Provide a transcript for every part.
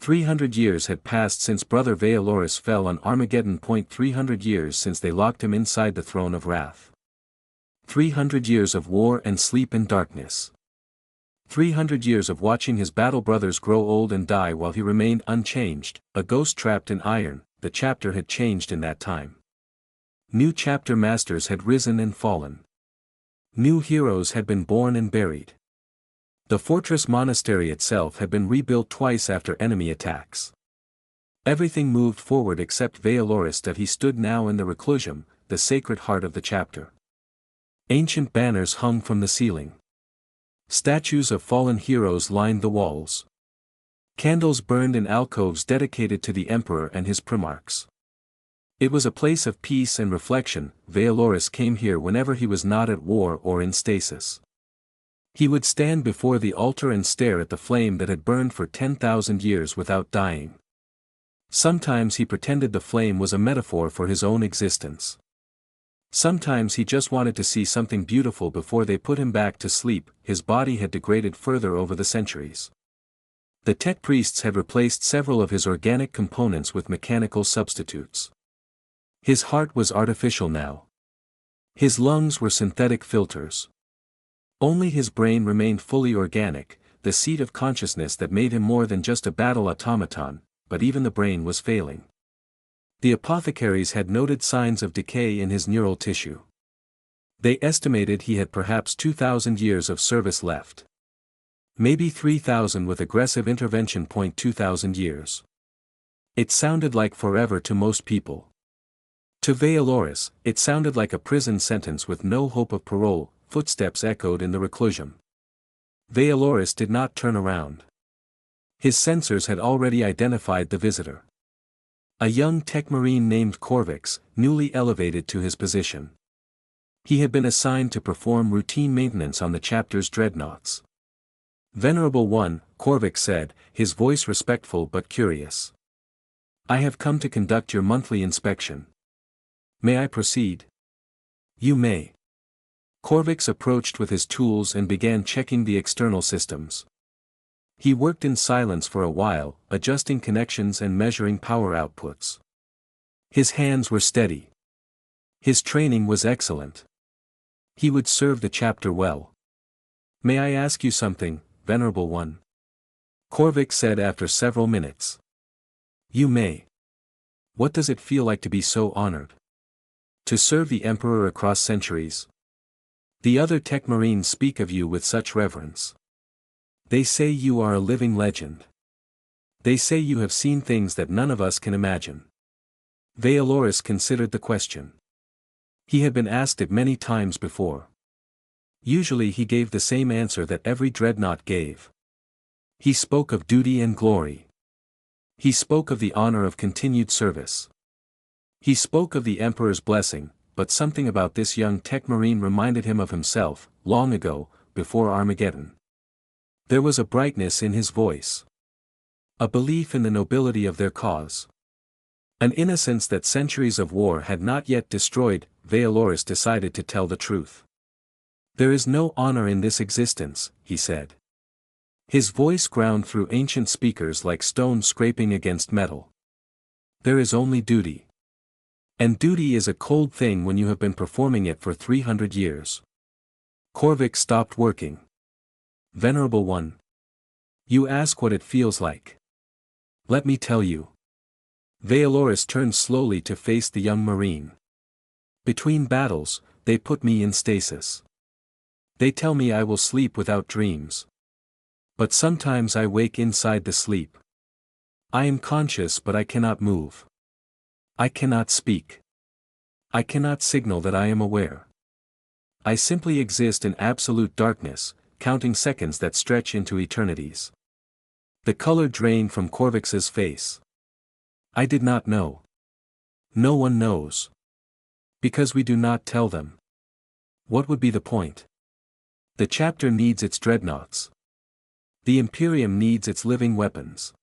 300 years had passed since Brother Valorous fell on Armageddon. 300 years since they locked him inside the throne of wrath. 300 years of war and sleep and darkness. 300 years of watching his battle brothers grow old and die while he remained unchanged, a ghost trapped in iron. The chapter had changed in that time. New chapter masters had risen and fallen. New heroes had been born and buried. The fortress monastery itself had been rebuilt twice after enemy attacks. Everything moved forward except Valorous, that he stood now in the reclusium, the sacred heart of the chapter. Ancient banners hung from the ceiling. Statues of fallen heroes lined the walls. Candles burned in alcoves dedicated to the emperor and his primarchs. It was a place of peace and reflection. Valorous came here whenever he was not at war or in stasis. He would stand before the altar and stare at the flame that had burned for 10,000 years without dying. Sometimes he pretended the flame was a metaphor for his own existence. Sometimes he just wanted to see something beautiful before they put him back to sleep. His body had degraded further over the centuries. The tech priests had replaced several of his organic components with mechanical substitutes. His heart was artificial now. His lungs were synthetic filters. Only his brain remained fully organic, the seat of consciousness that made him more than just a battle automaton, but even the brain was failing. The apothecaries had noted signs of decay in his neural tissue. They estimated he had perhaps 2,000 years of service left. Maybe 3,000 with aggressive intervention. 2,000 years. It sounded like forever to most people. To Valorous, it sounded like a prison sentence with no hope of parole. Footsteps echoed in the reclusium. Valorous did not turn around. His sensors had already identified the visitor. A young tech marine named Corvix, newly elevated to his position. He had been assigned to perform routine maintenance on the chapter's dreadnoughts. Venerable One, Corvix said, his voice respectful but curious. I have come to conduct your monthly inspection. May I proceed? You may. Corvix approached with his tools and began checking the external systems. He worked in silence for a while, adjusting connections and measuring power outputs. His hands were steady. His training was excellent. He would serve the chapter well. May I ask you something, Venerable One? Corvix said after several minutes. You may. What does it feel like to be so honored? To serve the Emperor across centuries? The other tech marines speak of you with such reverence. They say you are a living legend. They say you have seen things that none of us can imagine. Valorous considered the question. He had been asked it many times before. Usually he gave the same answer that every dreadnought gave. He spoke of duty and glory. He spoke of the honor of continued service. He spoke of the Emperor's blessing, but something about this young tech marine reminded him of himself, long ago, before Armageddon. There was a brightness in his voice. A belief in the nobility of their cause. An innocence that centuries of war had not yet destroyed. Valorous decided to tell the truth. There is no honor in this existence, he said. His voice ground through ancient speakers like stone scraping against metal. There is only duty. And duty is a cold thing when you have been performing it for 300 years. Corvix stopped working. Venerable One. You ask what it feels like. Let me tell you. Valorous turned slowly to face the young marine. Between battles, they put me in stasis. They tell me I will sleep without dreams. But sometimes I wake inside the sleep. I am conscious but I cannot move. I cannot speak. I cannot signal that I am aware. I simply exist in absolute darkness, counting seconds that stretch into eternities. The color drained from Corvix's face. I did not know. No one knows. Because we do not tell them. What would be the point? The chapter needs its dreadnoughts. The Imperium needs its living weapons.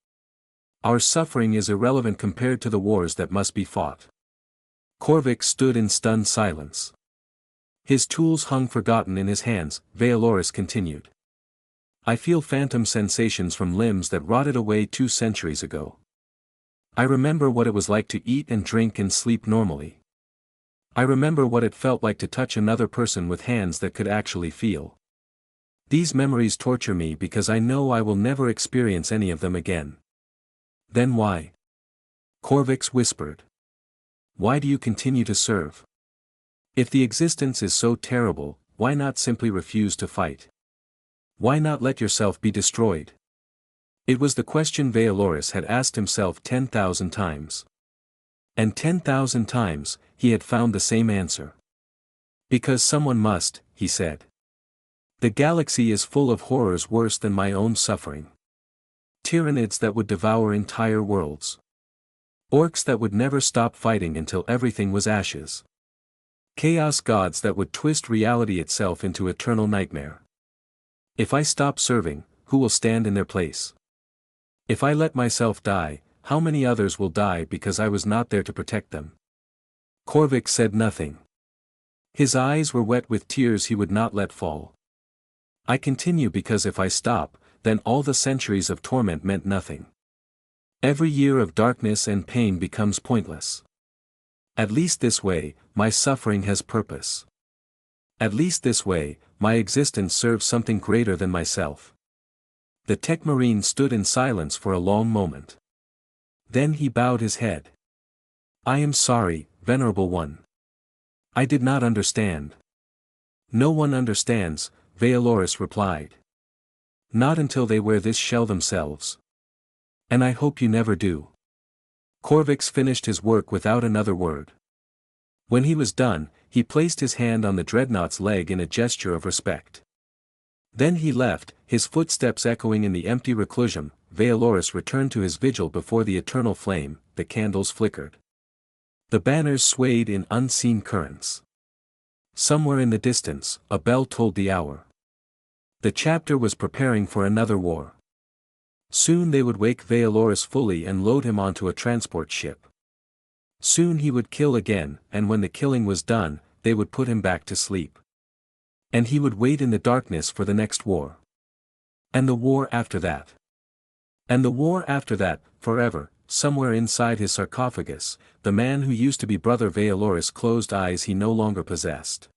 Our suffering is irrelevant compared to the wars that must be fought. Corvix stood in stunned silence. His tools hung forgotten in his hands. Valorous continued. I feel phantom sensations from limbs that rotted away 2 centuries ago. I remember what it was like to eat and drink and sleep normally. I remember what it felt like to touch another person with hands that could actually feel. These memories torture me because I know I will never experience any of them again. Then why? Corvix whispered. Why do you continue to serve? If the existence is so terrible, why not simply refuse to fight? Why not let yourself be destroyed? It was the question Vealoris had asked himself 10,000 times. And 10,000 times, he had found the same answer. Because someone must, he said. The galaxy is full of horrors worse than my own suffering. Tyranids that would devour entire worlds. Orcs that would never stop fighting until everything was ashes. Chaos gods that would twist reality itself into eternal nightmare. If I stop serving, who will stand in their place? If I let myself die, how many others will die because I was not there to protect them? Corvix said nothing. His eyes were wet with tears he would not let fall. I continue because if I stop, then all the centuries of torment meant nothing. Every year of darkness and pain becomes pointless. At least this way, my suffering has purpose. At least this way, my existence serves something greater than myself. The Tech Marine stood in silence for a long moment. Then he bowed his head. I am sorry, Venerable One. I did not understand. No one understands, Vealoris replied. Not until they wear this shell themselves. And I hope you never do. Corvix finished his work without another word. When he was done, he placed his hand on the Dreadnought's leg in a gesture of respect. Then he left, his footsteps echoing in the empty reclusium. Vealoris returned to his vigil before the eternal flame, the candles flickered. The banners swayed in unseen currents. Somewhere in the distance, a bell told the hour. The chapter was preparing for another war. Soon they would wake Vealoris fully and load him onto a transport ship. Soon he would kill again, and when the killing was done, they would put him back to sleep. And he would wait in the darkness for the next war. And the war after that. And the war after that, forever, somewhere inside his sarcophagus, the man who used to be Brother Vealoris closed eyes he no longer possessed.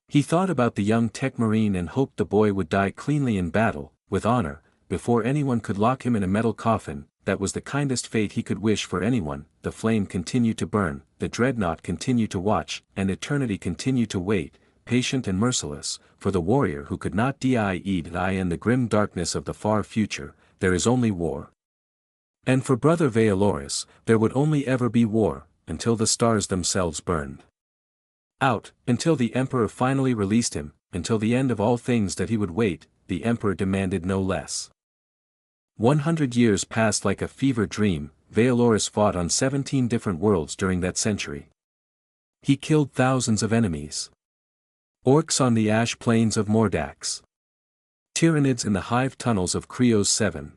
He thought about the young Tech Marine and hoped the boy would die cleanly in battle, with honor, before anyone could lock him in a metal coffin. That was the kindest fate he could wish for anyone. The flame continued to burn, the Dreadnought continued to watch, and eternity continued to wait, patient and merciless, for the warrior who could not die in the grim darkness of the far future. There is only war. And for Brother Vealoris, there would only ever be war, until the stars themselves burned out, until the Emperor finally released him, until the end of all things that he would wait. The Emperor demanded no less. 100 years passed like a fever dream. Vealoris fought on 17 different worlds during that century. He killed thousands of enemies. Orcs on the ash plains of Mordax. Tyranids in the hive tunnels of Krios 7.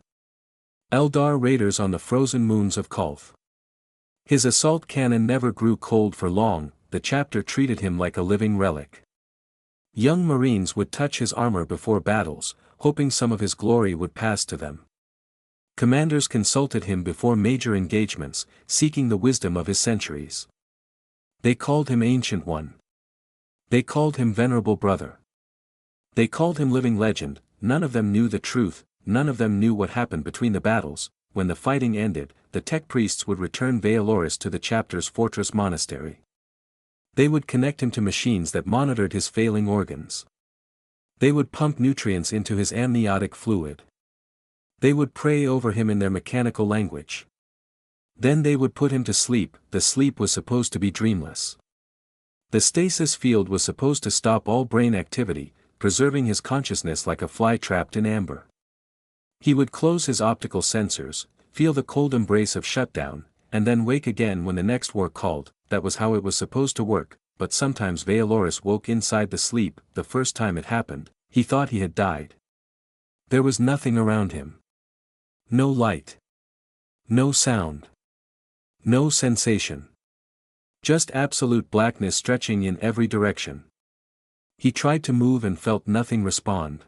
Eldar raiders on the frozen moons of Kulth. His assault cannon never grew cold for long. The chapter treated him like a living relic. Young Marines would touch his armor before battles, hoping some of his glory would pass to them. Commanders consulted him before major engagements, seeking the wisdom of his centuries. They called him Ancient One. They called him Venerable Brother. They called him Living Legend. None of them knew the truth, none of them knew what happened between the battles. When the fighting ended, the Tech Priests would return Vealoris to the chapter's fortress monastery. They would connect him to machines that monitored his failing organs. They would pump nutrients into his amniotic fluid. They would pray over him in their mechanical language. Then they would put him to sleep. The sleep was supposed to be dreamless. The stasis field was supposed to stop all brain activity, preserving his consciousness like a fly trapped in amber. He would close his optical sensors, feel the cold embrace of shutdown, and then wake again when the next war called. That was how it was supposed to work, but sometimes Vealoris woke inside the sleep. The first time it happened, he thought he had died. There was nothing around him. No light. No sound. No sensation. Just absolute blackness stretching in every direction. He tried to move and felt nothing respond.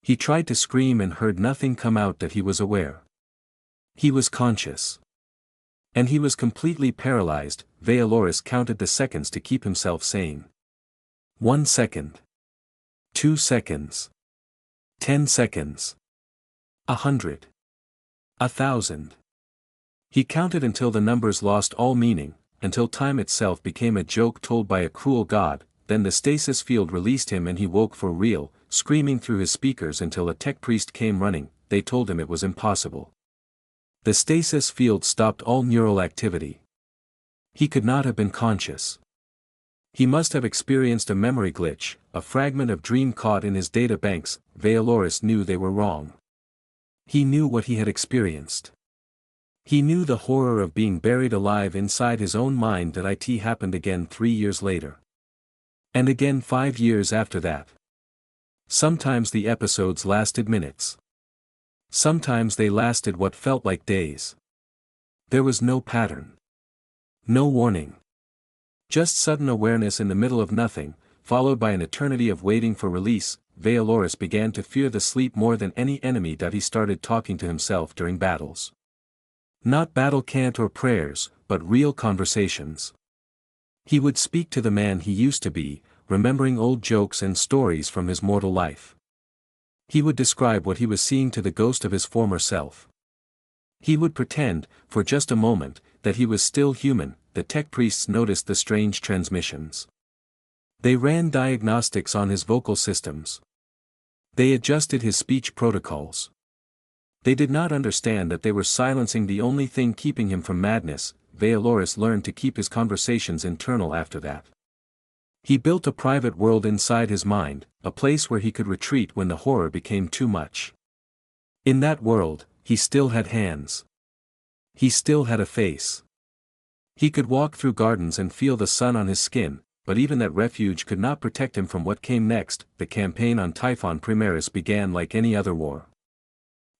He tried to scream and heard nothing come out that he was aware. He was conscious. And he was completely paralyzed. Vealoris counted the seconds to keep himself sane. 1 second. 2 seconds. 10 seconds. 100. 1,000. He counted until the numbers lost all meaning, until time itself became a joke told by a cruel god. Then the stasis field released him and he woke for real, screaming through his speakers until a tech priest came running. They told him it was impossible. The stasis field stopped all neural activity. He could not have been conscious. He must have experienced a memory glitch, a fragment of dream caught in his data banks. Vealoris knew they were wrong. He knew what he had experienced. He knew the horror of being buried alive inside his own mind. That it happened again 3 years later. And again 5 years after that. Sometimes the episodes lasted minutes. Sometimes they lasted what felt like days. There was no pattern. No warning. Just sudden awareness in the middle of nothing, followed by an eternity of waiting for release. Vealoris began to fear the sleep more than any enemy. That he started talking to himself during battles. Not battle cant or prayers, but real conversations. He would speak to the man he used to be, remembering old jokes and stories from his mortal life. He would describe what he was seeing to the ghost of his former self. He would pretend, for just a moment, that he was still human. The tech priests noticed the strange transmissions. They ran diagnostics on his vocal systems. They adjusted his speech protocols. They did not understand that they were silencing the only thing keeping him from madness. Vealoris learned to keep his conversations internal after that. He built a private world inside his mind, a place where he could retreat when the horror became too much. In that world, he still had hands. He still had a face. He could walk through gardens and feel the sun on his skin, but even that refuge could not protect him from what came next. The campaign on Typhon Primaris began like any other war.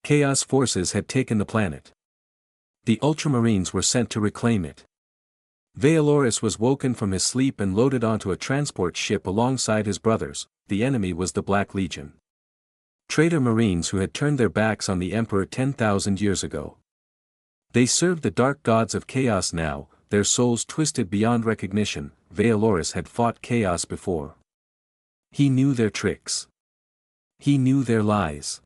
Chaos forces had taken the planet. The Ultramarines were sent to reclaim it. Vealoris was woken from his sleep and loaded onto a transport ship alongside his brothers. The enemy was the Black Legion. Traitor Marines who had turned their backs on the Emperor 10,000 years ago. They served the dark gods of chaos now, their souls twisted beyond recognition. Vealoris had fought chaos before. He knew their tricks. He knew their lies.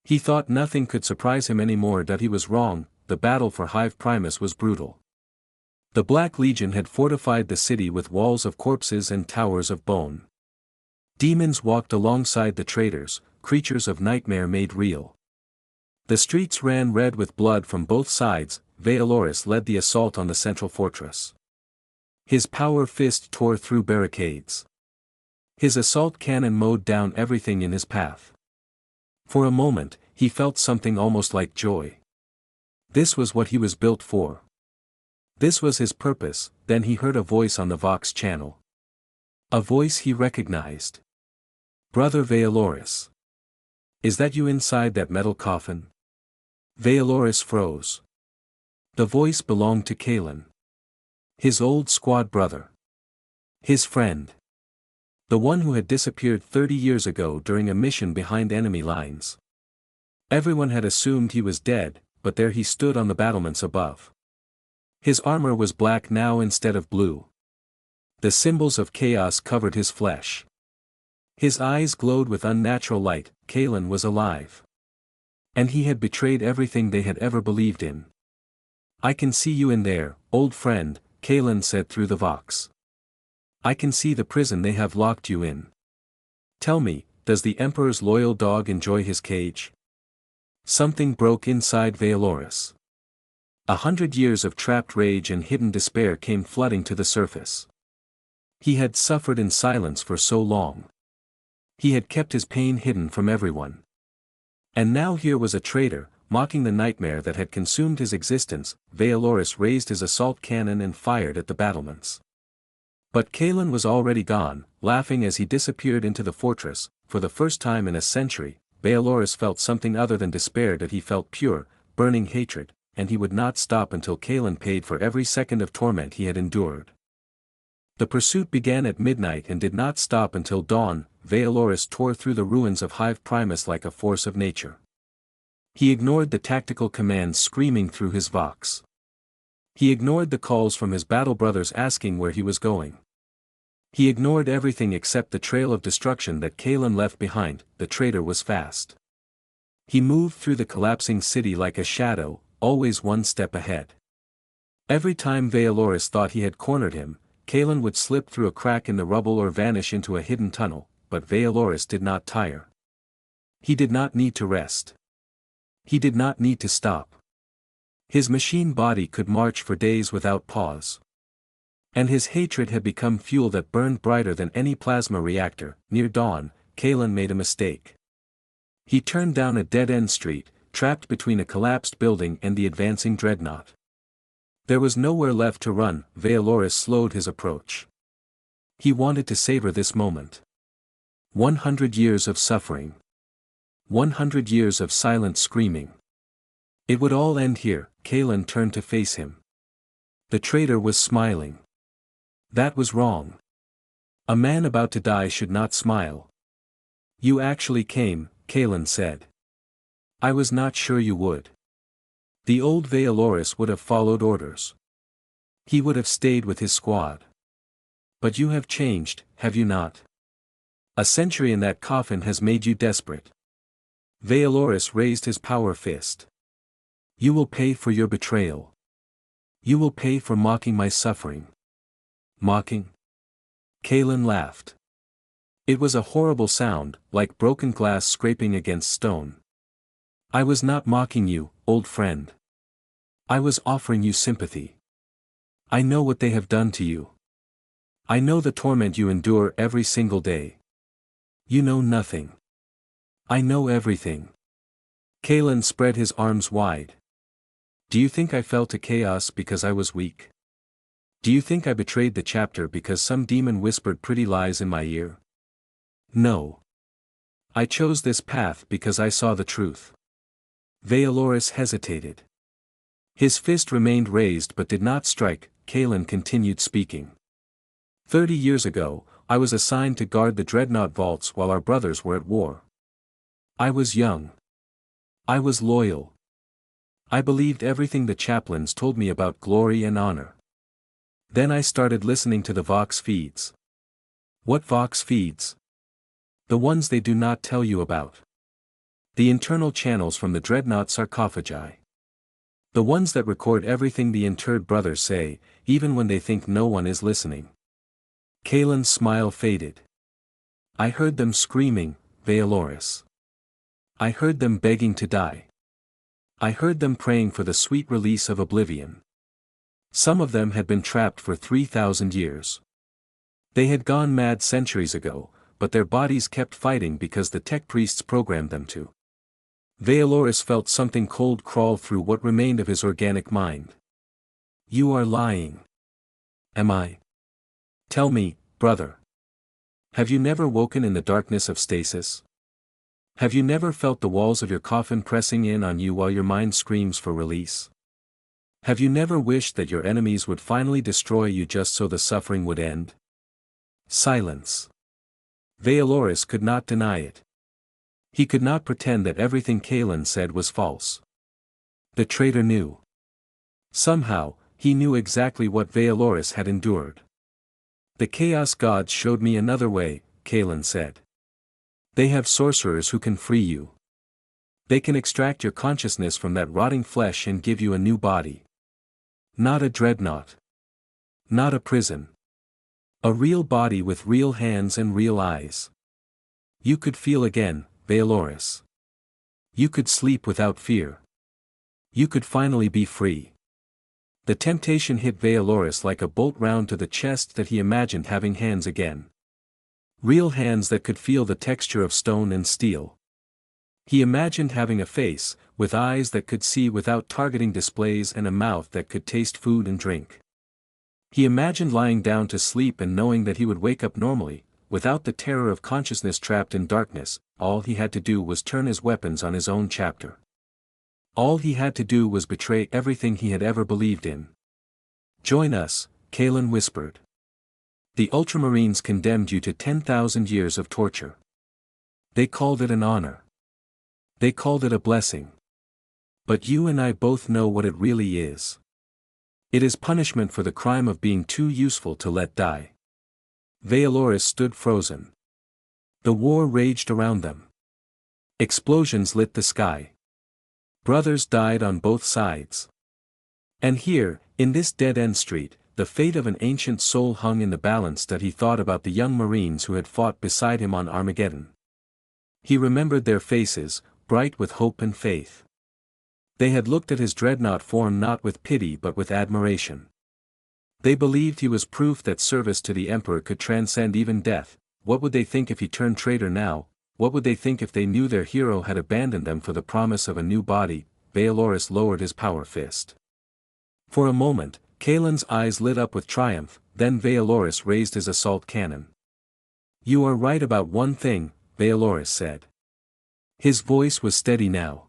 He thought nothing could surprise him anymore. That he was wrong. The battle for Hive Primus was brutal. The Black Legion had fortified the city with walls of corpses and towers of bone. Demons walked alongside the traitors, creatures of nightmare made real. The streets ran red with blood from both sides. Vealoris led the assault on the central fortress. His power fist tore through barricades. His assault cannon mowed down everything in his path. For a moment, he felt something almost like joy. This was what he was built for. This was his purpose. Then he heard a voice on the Vox channel. A voice he recognized. Brother Vealoris. Is that you inside that metal coffin? Vealoris froze. The voice belonged to Kalen. His old squad brother. His friend. The one who had disappeared 30 years ago during a mission behind enemy lines. Everyone had assumed he was dead, but there he stood on the battlements above. His armor was black now instead of blue. The symbols of chaos covered his flesh. His eyes glowed with unnatural light. Kalen was alive. And he had betrayed everything they had ever believed in. I can see you in there, old friend, Kalen said through the Vox. I can see the prison they have locked you in. Tell me, does the Emperor's loyal dog enjoy his cage? Something broke inside Vealoris. 100 years of trapped rage and hidden despair came flooding to the surface. He had suffered in silence for so long. He had kept his pain hidden from everyone. And now here was a traitor, mocking the nightmare that had consumed his existence. Vealoris raised his assault cannon and fired at the battlements. But Kalen was already gone, laughing as he disappeared into the fortress. For the first time in a century, Vealoris felt something other than despair. That he felt pure, burning hatred, and he would not stop until Kalen paid for every second of torment he had endured. The pursuit began at midnight and did not stop until dawn. Vealoris tore through the ruins of Hive Primus like a force of nature. He ignored the tactical commands screaming through his vox. He ignored the calls from his battle brothers asking where he was going. He ignored everything except the trail of destruction that Kalen left behind. The traitor was fast. He moved through the collapsing city like a shadow, always one step ahead. Every time Vealoris thought he had cornered him, Kalen would slip through a crack in the rubble or vanish into a hidden tunnel, but Vealoris did not tire. He did not need to rest. He did not need to stop. His machine body could march for days without pause. And his hatred had become fuel that burned brighter than any plasma reactor. Near dawn, Kalen made a mistake. He turned down a dead-end street, trapped between a collapsed building and the advancing dreadnought. There was nowhere left to run. Vealoris slowed his approach. He wanted to savor this moment. 100 years of suffering. 100 years of silent screaming. It would all end here. Kalen turned to face him. The traitor was smiling. That was wrong. A man about to die should not smile. You actually came, Kalen said. I was not sure you would. The old Vealoris would have followed orders. He would have stayed with his squad. But you have changed, have you not? A century in that coffin has made you desperate. Vealoris raised his power fist. You will pay for your betrayal. You will pay for mocking my suffering. Mocking? Kalen laughed. It was a horrible sound, like broken glass scraping against stone. I was not mocking you, old friend. I was offering you sympathy. I know what they have done to you. I know the torment you endure every single day. You know nothing. I know everything. Kalen spread his arms wide. Do you think I fell to chaos because I was weak? Do you think I betrayed the chapter because some demon whispered pretty lies in my ear? No. I chose this path because I saw the truth. Vealoris hesitated. His fist remained raised but did not strike. Kalen continued speaking. 30 years ago, I was assigned to guard the Dreadnought vaults while our brothers were at war. I was young. I was loyal. I believed everything the chaplains told me about glory and honor. Then I started listening to the Vox feeds. What Vox feeds? The ones they do not tell you about. The internal channels from the Dreadnought sarcophagi. The ones that record everything the interred brothers say, even when they think no one is listening. Kalen's smile faded. I heard them screaming, Vealoris. I heard them begging to die. I heard them praying for the sweet release of oblivion. Some of them had been trapped for 3,000 years. They had gone mad centuries ago, but their bodies kept fighting because the tech priests programmed them to. Vealoris felt something cold crawl through what remained of his organic mind. You are lying. Am I? Tell me, brother. Have you never woken in the darkness of stasis? Have you never felt the walls of your coffin pressing in on you while your mind screams for release? Have you never wished that your enemies would finally destroy you just so the suffering would end? Silence. Vealoris could not deny it. He could not pretend that everything Kalen said was false. The traitor knew. Somehow, he knew exactly what Vealoris had endured. The Chaos Gods showed me another way, Kalen said. They have sorcerers who can free you. They can extract your consciousness from that rotting flesh and give you a new body. Not a dreadnought. Not a prison. A real body with real hands and real eyes. You could feel again, Vealoris. You could sleep without fear. You could finally be free. The temptation hit Vealoris like a bolt round to the chest that he imagined having hands again. Real hands that could feel the texture of stone and steel. He imagined having a face, with eyes that could see without targeting displays and a mouth that could taste food and drink. He imagined lying down to sleep and knowing that he would wake up normally, without the terror of consciousness trapped in darkness. All he had to do was turn his weapons on his own chapter. All he had to do was betray everything he had ever believed in. Join us, Kalen whispered. The Ultramarines condemned you to 10,000 years of torture. They called it an honor. They called it a blessing. But you and I both know what it really is. It is punishment for the crime of being too useful to let die. Vealoris stood frozen. The war raged around them. Explosions lit the sky. Brothers died on both sides. And here, in this dead-end street, the fate of an ancient soul hung in the balance that he thought about the young Marines who had fought beside him on Armageddon. He remembered their faces, bright with hope and faith. They had looked at his dreadnought form not with pity but with admiration. They believed he was proof that service to the Emperor could transcend even death. What would they think if he turned traitor now? What would they think if they knew their hero had abandoned them for the promise of a new body? Vealoris lowered his power fist. For a moment, Kaelin's eyes lit up with triumph, then Vealoris raised his assault cannon. You are right about one thing, Vealoris said. His voice was steady now.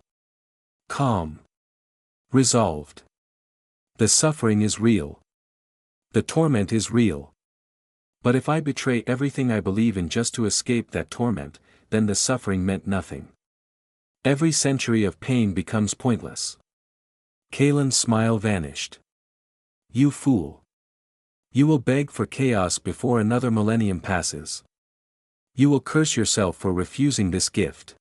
Calm. Resolved. The suffering is real. The torment is real. But if I betray everything I believe in just to escape that torment, then the suffering meant nothing. Every century of pain becomes pointless. Kaelin's smile vanished. You fool. You will beg for chaos before another millennium passes. You will curse yourself for refusing this gift.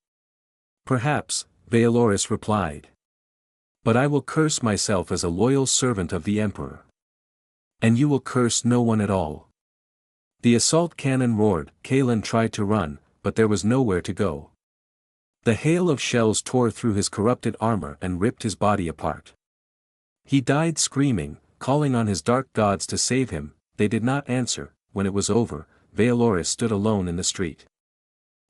Perhaps, Vealoris replied. But I will curse myself as a loyal servant of the Emperor. And you will curse no one at all. The assault cannon roared. Kaelin tried to run, but there was nowhere to go. The hail of shells tore through his corrupted armor and ripped his body apart. He died screaming, calling on his dark gods to save him. They did not answer. When it was over, Vealoris stood alone in the street.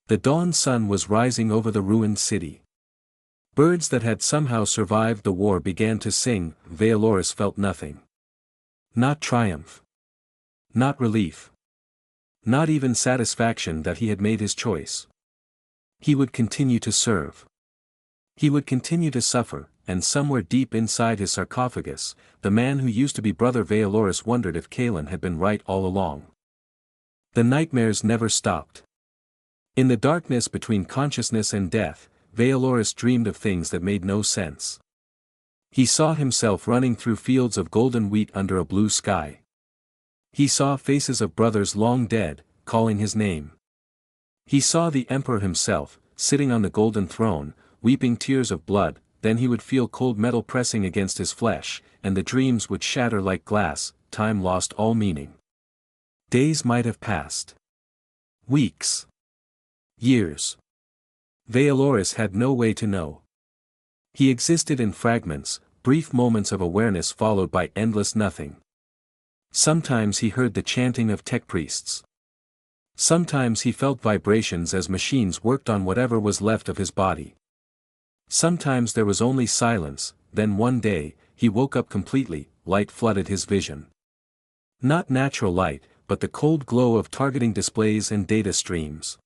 The dawn sun was rising over the ruined city. Birds that had somehow survived the war began to sing. Vealoris felt nothing. Not triumph. Not relief. Not even satisfaction that he had made his choice. He would continue to serve. He would continue to suffer, and somewhere deep inside his sarcophagus, the man who used to be Brother Vealoris wondered if Kaelin had been right all along. The nightmares never stopped. In the darkness between consciousness and death, Vealoris dreamed of things that made no sense. He saw himself running through fields of golden wheat under a blue sky. He saw faces of brothers long dead, calling his name. He saw the Emperor himself, sitting on the golden throne, weeping tears of blood. Then he would feel cold metal pressing against his flesh, and the dreams would shatter like glass. Time lost all meaning. Days might have passed. Weeks. Years. Vealoris had no way to know. He existed in fragments, brief moments of awareness followed by endless nothing. Sometimes he heard the chanting of tech priests. Sometimes he felt vibrations as machines worked on whatever was left of his body. Sometimes there was only silence. Then one day, he woke up completely. Light flooded his vision. Not natural light, but the cold glow of targeting displays and data streams.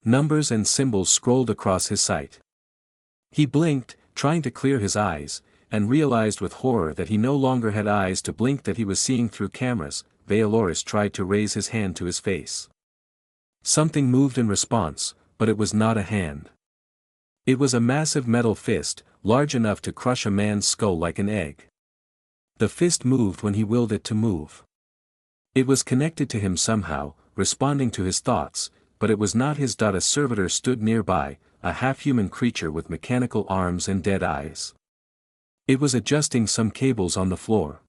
Numbers and symbols scrolled across his sight. He blinked, trying to clear his eyes, and realized with horror that he no longer had eyes to blink, that he was seeing through cameras. Vealoris tried to raise his hand to his face. Something moved in response, but it was not a hand. It was a massive metal fist, large enough to crush a man's skull like an egg. The fist moved when he willed it to move. It was connected to him somehow, responding to his thoughts, but it was not his. A servitor stood nearby, a half-human creature with mechanical arms and dead eyes. It was adjusting some cables on the floor.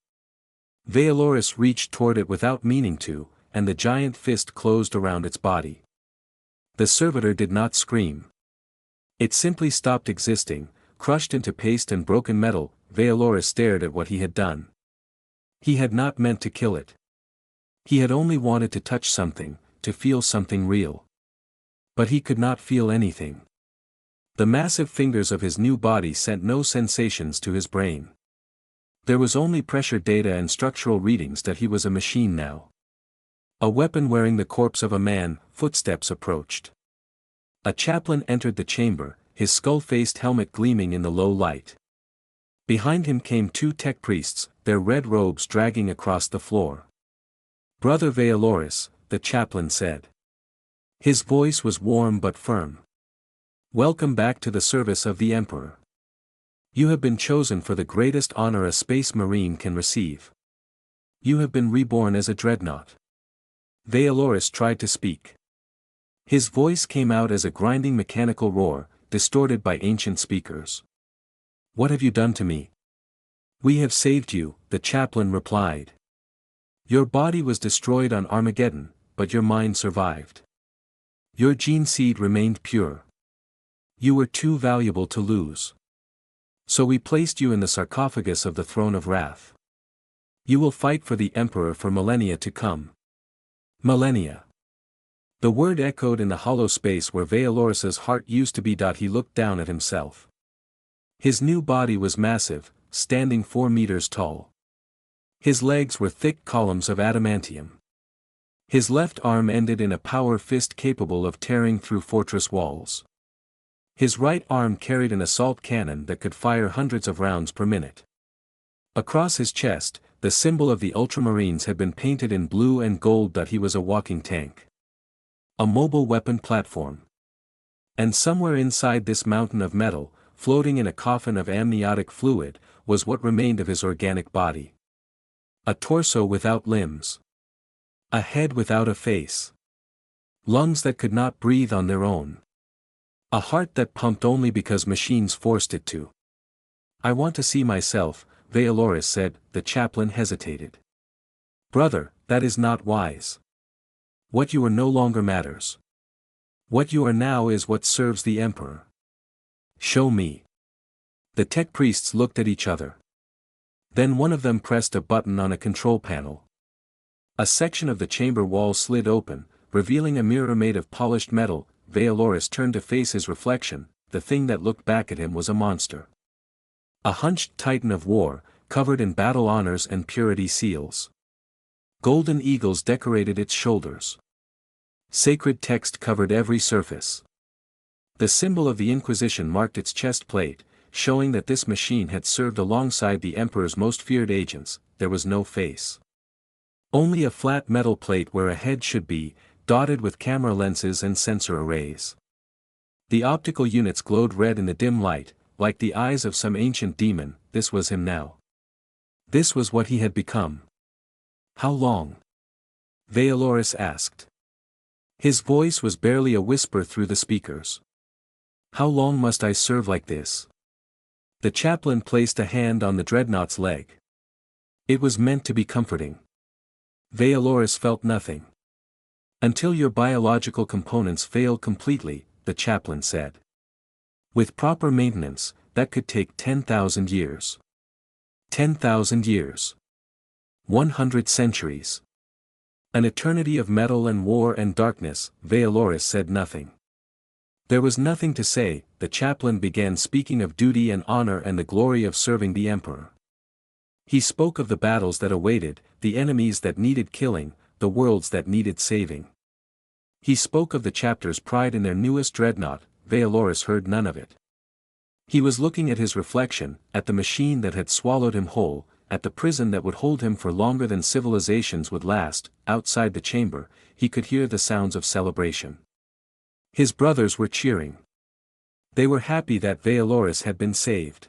Vealoris reached toward it without meaning to, and the giant fist closed around its body. The servitor did not scream. It simply stopped existing, crushed into paste and broken metal. Vealoris stared at what he had done. He had not meant to kill it. He had only wanted to touch something, to feel something real. But he could not feel anything. The massive fingers of his new body sent no sensations to his brain. There was only pressure data and structural readings that he was a machine now. A weapon wearing the corpse of a man. Footsteps approached. A chaplain entered the chamber, his skull-faced helmet gleaming in the low light. Behind him came two tech priests, their red robes dragging across the floor. Brother Vealoris, the chaplain said. His voice was warm but firm. Welcome back to the service of the Emperor. You have been chosen for the greatest honor a space marine can receive. You have been reborn as a dreadnought. Vealoris tried to speak. His voice came out as a grinding mechanical roar, distorted by ancient speakers. What have you done to me? We have saved you, the chaplain replied. Your body was destroyed on Armageddon, but your mind survived. Your gene seed remained pure. You were too valuable to lose. So we placed you in the sarcophagus of the throne of wrath. You will fight for the Emperor for millennia to come. Millennia. The word echoed in the hollow space where Vealoris's heart used to be. He looked down at himself. His new body was massive, standing 4 meters tall. His legs were thick columns of adamantium. His left arm ended in a power fist capable of tearing through fortress walls. His right arm carried an assault cannon that could fire hundreds of rounds per minute. Across his chest, the symbol of the Ultramarines had been painted in blue and gold. He was a walking tank. A mobile weapon platform. And somewhere inside this mountain of metal, floating in a coffin of amniotic fluid, was what remained of his organic body. A torso without limbs. A head without a face. Lungs that could not breathe on their own. A heart that pumped only because machines forced it to. I want to see myself, Vealoris said. The chaplain hesitated. Brother, that is not wise. What you are no longer matters. What you are now is what serves the Emperor. Show me. The tech priests looked at each other. Then one of them pressed a button on a control panel. A section of the chamber wall slid open, revealing a mirror made of polished metal. Vealoris turned to face his reflection. The thing that looked back at him was a monster. A hunched titan of war, covered in battle honors and purity seals. Golden eagles decorated its shoulders. Sacred text covered every surface. The symbol of the Inquisition marked its chest plate, showing that this machine had served alongside the Emperor's most feared agents. There was no face. Only a flat metal plate where a head should be, dotted with camera lenses and sensor arrays. The optical units glowed red in the dim light, like the eyes of some ancient demon. This was him now. This was what he had become. How long? Vealoris asked. His voice was barely a whisper through the speakers. How long must I serve like this? The chaplain placed a hand on the dreadnought's leg. It was meant to be comforting. Vealoris felt nothing. Until your biological components fail completely, the chaplain said. With proper maintenance, that could take 10,000 years. 10,000 years. 100 centuries. An eternity of metal and war and darkness. Vealoris said nothing. There was nothing to say. The chaplain began speaking of duty and honor and the glory of serving the Emperor. He spoke of the battles that awaited, the enemies that needed killing, the worlds that needed saving. He spoke of the chapter's pride in their newest dreadnought. Vealoris heard none of it. He was looking at his reflection, at the machine that had swallowed him whole, at the prison that would hold him for longer than civilizations would last. Outside the chamber, he could hear the sounds of celebration. His brothers were cheering. They were happy that Vealoris had been saved.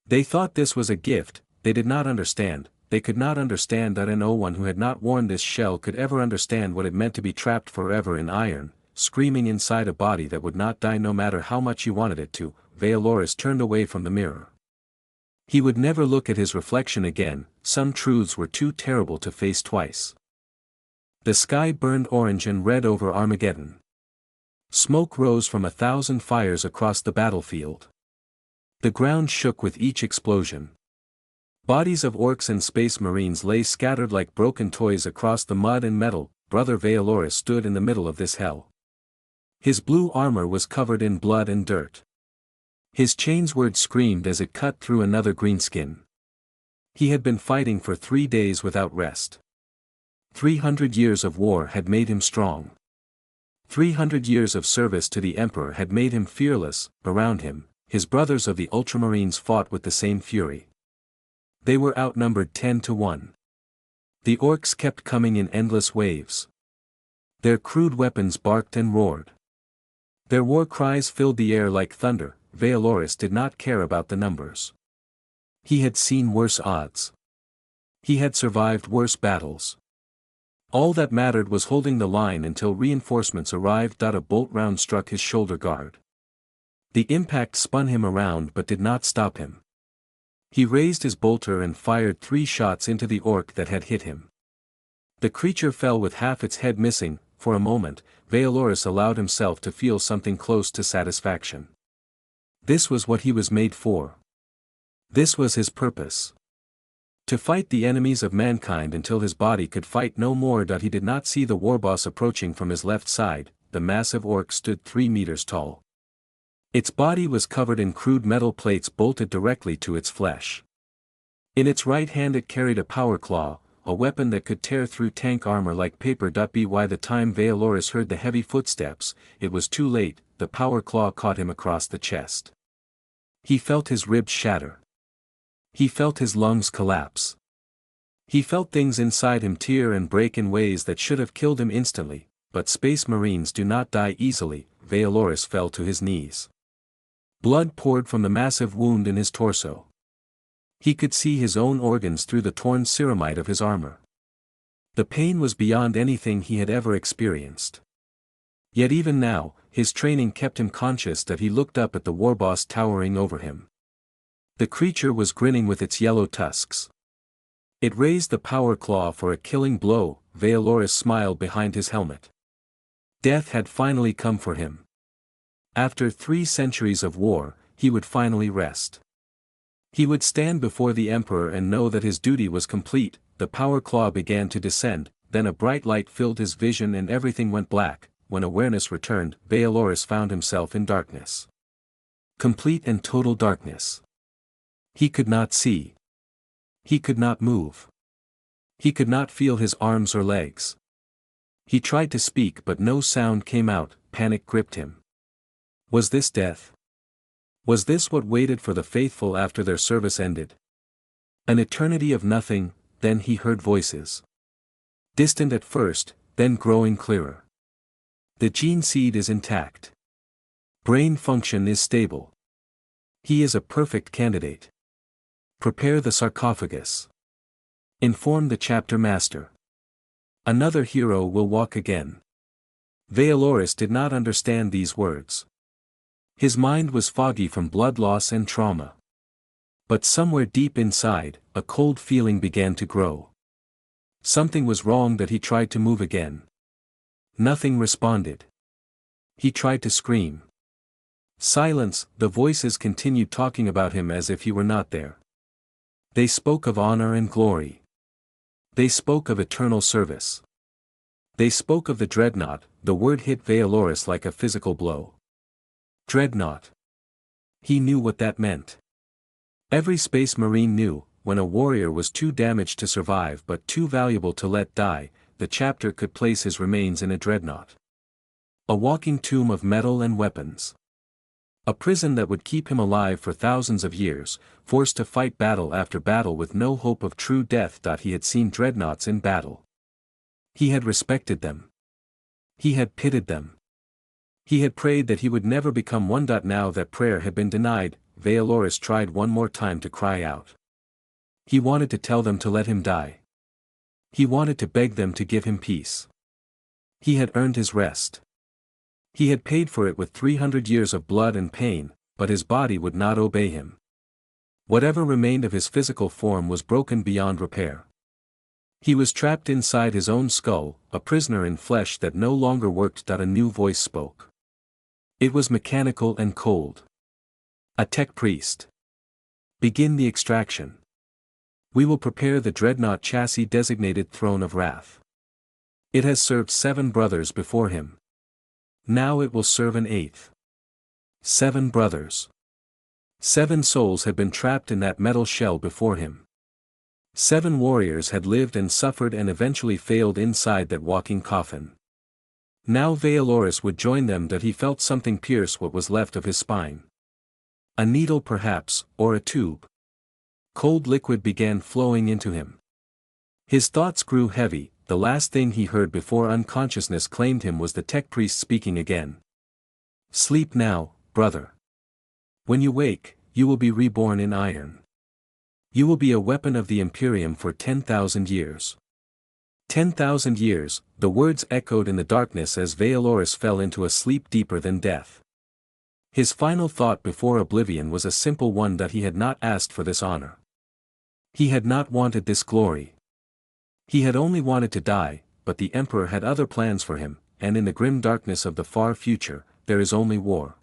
They thought this was a gift. They did not understand. They could not understand that no one who had not worn this shell could ever understand what it meant to be trapped forever in iron, screaming inside a body that would not die no matter how much he wanted it to. Vealoris turned away from the mirror. He would never look at his reflection again. Some truths were too terrible to face twice. The sky burned orange and red over Armageddon. Smoke rose from 1,000 fires across the battlefield. The ground shook with each explosion. Bodies of orcs and space marines lay scattered like broken toys across the mud and metal. Brother Vealoris stood in the middle of this hell. His blue armor was covered in blood and dirt. His chain's word screamed as it cut through another greenskin. He had been fighting for 3 days without rest. 300 years of war had made him strong. 300 years of service to the Emperor had made him fearless. Around him, his brothers of the Ultramarines fought with the same fury. They were outnumbered 10 to 1. The orcs kept coming in endless waves. Their crude weapons barked and roared. Their war cries filled the air like thunder. Vealoris did not care about the numbers. He had seen worse odds. He had survived worse battles. All that mattered was holding the line until reinforcements arrived. A bolt round struck his shoulder guard. The impact spun him around but did not stop him. He raised his bolter and fired 3 shots into the orc that had hit him. The creature fell with half its head missing. For a moment, Vealoris allowed himself to feel something close to satisfaction. This was what he was made for. This was his purpose. To fight the enemies of mankind until his body could fight no more. He did not see the warboss approaching from his left side. The massive orc stood 3 meters tall. Its body was covered in crude metal plates bolted directly to its flesh. In its right hand it carried a power claw, a weapon that could tear through tank armor like paper. By the time Vealoris heard the heavy footsteps, it was too late. The power claw caught him across the chest. He felt his ribs shatter. He felt his lungs collapse. He felt things inside him tear and break in ways that should have killed him instantly, but Space Marines do not die easily. Vealoris fell to his knees. Blood poured from the massive wound in his torso. He could see his own organs through the torn ceramite of his armor. The pain was beyond anything he had ever experienced. Yet even now, his training kept him conscious. He looked up at the warboss towering over him. The creature was grinning with its yellow tusks. It raised the power claw for a killing blow. Vealoris smiled behind his helmet. Death had finally come for him. After 3 centuries of war, he would finally rest. He would stand before the Emperor and know that his duty was complete. The power claw began to descend, then a bright light filled his vision and everything went black. When awareness returned, Vealoris found himself in darkness. Complete and total darkness. He could not see. He could not move. He could not feel his arms or legs. He tried to speak but no sound came out. Panic gripped him. Was this death? Was this what waited for the faithful after their service ended? An eternity of nothing. Then he heard voices. Distant at first, then growing clearer. The gene seed is intact. Brain function is stable. He is a perfect candidate. Prepare the sarcophagus. Inform the chapter master. Another hero will walk again. Vealoris did not understand these words. His mind was foggy from blood loss and trauma. But somewhere deep inside, a cold feeling began to grow. Something was wrong. He tried to move again. Nothing responded. He tried to scream. Silence. The voices continued talking about him as if he were not there. They spoke of honor and glory. They spoke of eternal service. They spoke of the Dreadnought. The word hit Vealoris like a physical blow. Dreadnought. He knew what that meant. Every Space Marine knew, when a warrior was too damaged to survive but too valuable to let die, the chapter could place his remains in a Dreadnought. A walking tomb of metal and weapons. A prison that would keep him alive for thousands of years, forced to fight battle after battle with no hope of true death. He had seen Dreadnoughts in battle. He had respected them. He had pitied them. He had prayed that he would never become one. Now that prayer had been denied, Vealoris tried one more time to cry out. He wanted to tell them to let him die. He wanted to beg them to give him peace. He had earned his rest. He had paid for it with 300 years of blood and pain, but his body would not obey him. Whatever remained of his physical form was broken beyond repair. He was trapped inside his own skull, a prisoner in flesh that no longer worked. A new voice spoke. It was mechanical and cold. A tech priest. Begin the extraction. We will prepare the Dreadnought chassis designated Throne of Wrath. It has served 7 brothers before him. Now it will serve an 8th. 7 brothers. 7 souls had been trapped in that metal shell before him. 7 warriors had lived and suffered and eventually failed inside that walking coffin. Now Vealoris would join them. He felt something pierce what was left of his spine. A needle perhaps, or a tube. Cold liquid began flowing into him. His thoughts grew heavy. The last thing he heard before unconsciousness claimed him was the tech priest speaking again. Sleep now, brother. When you wake, you will be reborn in iron. You will be a weapon of the Imperium for 10,000 years. 10,000 years, the words echoed in the darkness as Vealoris fell into a sleep deeper than death. His final thought before oblivion was a simple one, that he had not asked for this honor. He had not wanted this glory. He had only wanted to die, but the Emperor had other plans for him, and in the grim darkness of the far future, there is only war.